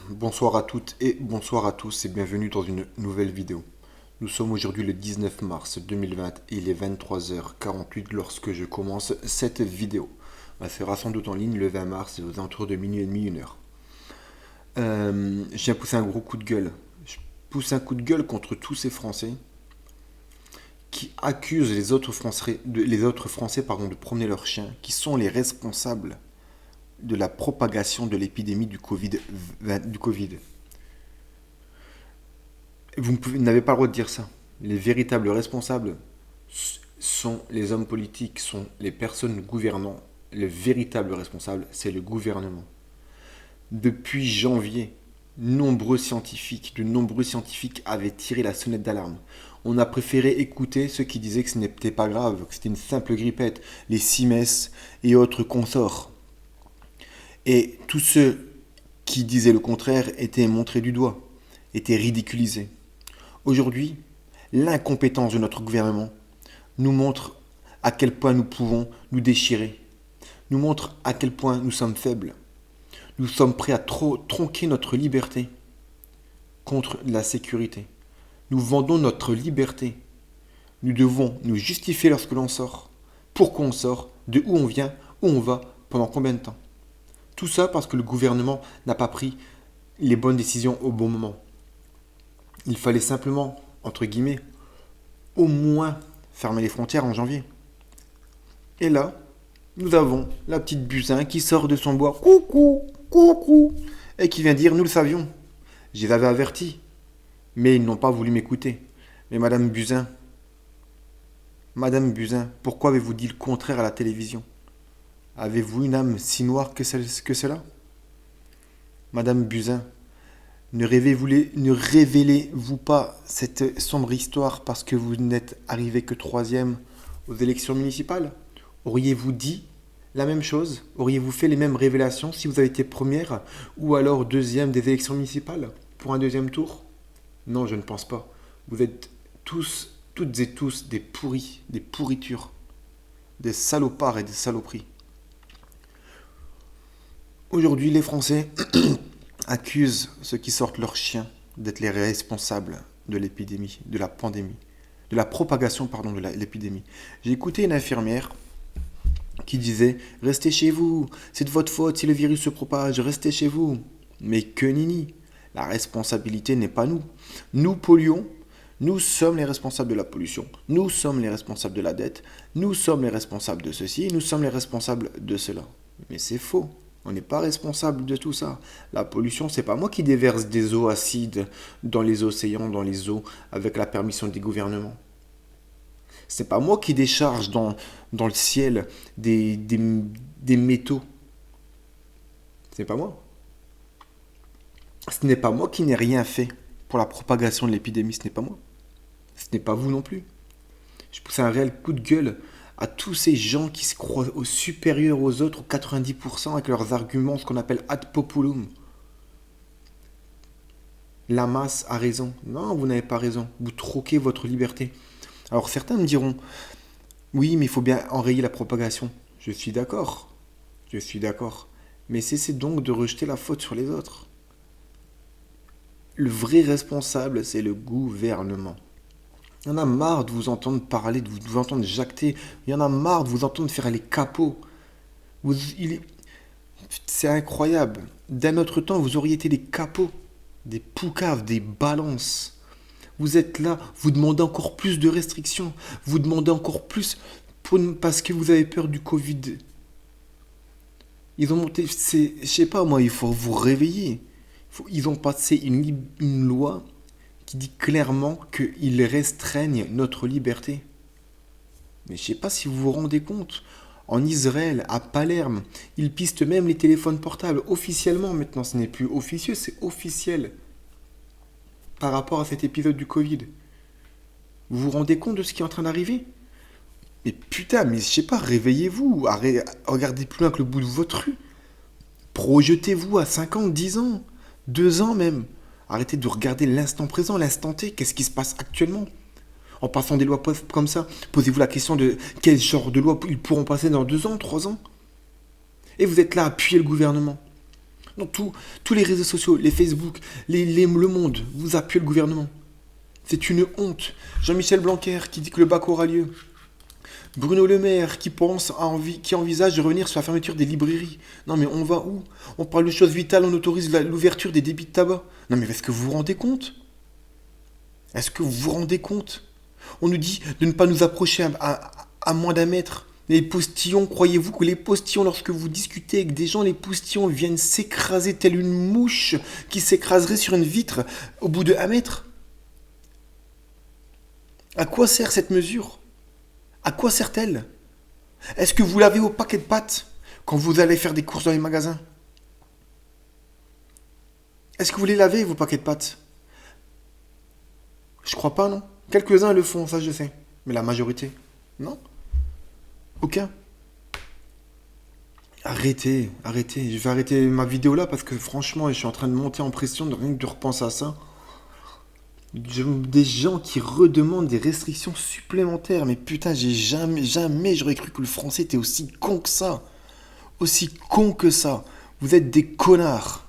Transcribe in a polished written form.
Bonsoir à toutes et bonsoir à tous et bienvenue dans une nouvelle vidéo. Nous sommes aujourd'hui le 19 mars 2020 et il est 23h48 lorsque je commence cette vidéo. Elle sera sans doute en ligne le 20 mars aux alentours de minuit et demi, 1 heure. Je viens pousser un gros coup de gueule. Je pousse un coup de gueule contre tous ces Français qui accusent les autres Français de promener leurs chiens, qui sont les responsables de la propagation de l'épidémie du Covid. Vous n'avez pas le droit de dire ça. Les véritables responsables sont les hommes politiques, sont les personnes gouvernant. Le véritable responsable, c'est le gouvernement. Depuis janvier, de nombreux scientifiques avaient tiré la sonnette d'alarme. On a préféré écouter ceux qui disaient que ce n'était pas grave, que c'était une simple grippette, les CIMES et autres consorts. Et tous ceux qui disaient le contraire étaient montrés du doigt, étaient ridiculisés. Aujourd'hui, l'incompétence de notre gouvernement nous montre à quel point nous pouvons nous déchirer, nous montre à quel point nous sommes faibles. Nous sommes prêts à tronquer notre liberté contre la sécurité. Nous vendons notre liberté. Nous devons nous justifier lorsque l'on sort. Pourquoi on sort, de où on vient, où on va, pendant combien de temps. Tout ça parce que le gouvernement n'a pas pris les bonnes décisions au bon moment. Il fallait simplement, entre guillemets, au moins fermer les frontières en janvier. Et là, nous avons la petite Buzyn qui sort de son bois, coucou, coucou, et qui vient dire, nous le savions. Je les avais avertis, mais ils n'ont pas voulu m'écouter. Mais Madame Buzyn, pourquoi avez-vous dit le contraire à la télévision? Avez-vous une âme si noire que cela? Madame Buzyn, ne révélez-vous pas cette sombre histoire parce que vous n'êtes arrivé que troisième aux élections municipales? Auriez-vous dit la même chose? Auriez-vous fait les mêmes révélations si vous avez été première ou alors deuxième des élections municipales pour un deuxième tour? Non, je ne pense pas. Vous êtes toutes et tous des pourris, des pourritures, des salopards et des saloperies. Aujourd'hui, les Français accusent ceux qui sortent leurs chiens d'être les responsables de l'épidémie, de la pandémie, de la propagation, de l'épidémie. J'ai écouté une infirmière qui disait « Restez chez vous, c'est de votre faute si le virus se propage, restez chez vous ». Mais que nini, la responsabilité n'est pas nous. Nous polluons, nous sommes les responsables de la pollution, nous sommes les responsables de la dette, nous sommes les responsables de ceci, nous sommes les responsables de cela. Mais c'est faux. On n'est pas responsable de tout ça. La pollution, c'est pas moi qui déverse des eaux acides dans les océans, dans les eaux, avec la permission des gouvernements. C'est pas moi qui décharge dans le ciel des métaux. C'est pas moi. Ce n'est pas moi qui n'ai rien fait pour la propagation de l'épidémie. Ce n'est pas moi. Ce n'est pas vous non plus. Je pousse un réel coup de gueule à tous ces gens qui se croient supérieurs aux autres, aux 90%, avec leurs arguments, ce qu'on appelle ad populum. La masse a raison. Non, vous n'avez pas raison. Vous troquez votre liberté. Alors certains me diront, oui, mais il faut bien enrayer la propagation. Je suis d'accord. Je suis d'accord. Mais cessez donc de rejeter la faute sur les autres. Le vrai responsable, c'est le gouvernement. Il y en a marre de vous entendre parler, de vous entendre jacter. Il y en a marre de vous entendre faire les capots. C'est incroyable. D'un autre temps, vous auriez été des capots, des poucaves, des balances. Vous êtes là, vous demandez encore plus de restrictions. Vous demandez encore plus parce que vous avez peur du Covid. Ils ont monté, je sais pas moi, il faut vous réveiller. Ils ont passé une loi qui dit clairement qu'ils restreignent notre liberté. Mais je ne sais pas si vous vous rendez compte. En Israël, à Palerme, ils pistent même les téléphones portables officiellement maintenant. Ce n'est plus officieux, c'est officiel. Par rapport à cet épisode du Covid. Vous vous rendez compte de ce qui est en train d'arriver? Mais putain, mais je sais pas, réveillez-vous. Regardez plus loin que le bout de votre rue. Projetez-vous à 5 ans, 10 ans, 2 ans même. Arrêtez de regarder l'instant présent, l'instant T, qu'est-ce qui se passe actuellement. En passant des lois comme ça, posez-vous la question de quel genre de loi ils pourront passer dans 2 ans, 3 ans. Et vous êtes là à appuyer le gouvernement. Dans tous les réseaux sociaux, les Facebook, le Monde, vous appuyez le gouvernement. C'est une honte. Jean-Michel Blanquer qui dit que le bac aura lieu. Bruno Le Maire qui envisage de revenir sur la fermeture des librairies. Non mais on va où? On parle de choses vitales, on autorise l'ouverture des débits de tabac. Non mais est-ce que vous vous rendez compte? Est-ce que vous vous rendez compte? On nous dit de ne pas nous approcher à moins d'un mètre. Les postillons, croyez-vous que les postillons, lorsque vous discutez avec des gens, les postillons viennent s'écraser telle une mouche qui s'écraserait sur une vitre au bout de 1 mètre? À quoi sert cette mesure? À quoi sert-elle? Est-ce que vous lavez au paquet de pâtes quand vous allez faire des courses dans les magasins? Est-ce que vous les lavez, vos paquets de pâtes? Je crois pas, non. Quelques-uns le font, ça je sais. Mais la majorité, non. Aucun. Arrêtez, arrêtez. Je vais arrêter ma vidéo là parce que franchement, je suis en train de monter en pression de rien que de repenser à ça. Des gens qui redemandent des restrictions supplémentaires. Mais putain, j'ai jamais j'aurais cru que le français était aussi con que ça. Aussi con que ça. Vous êtes des connards.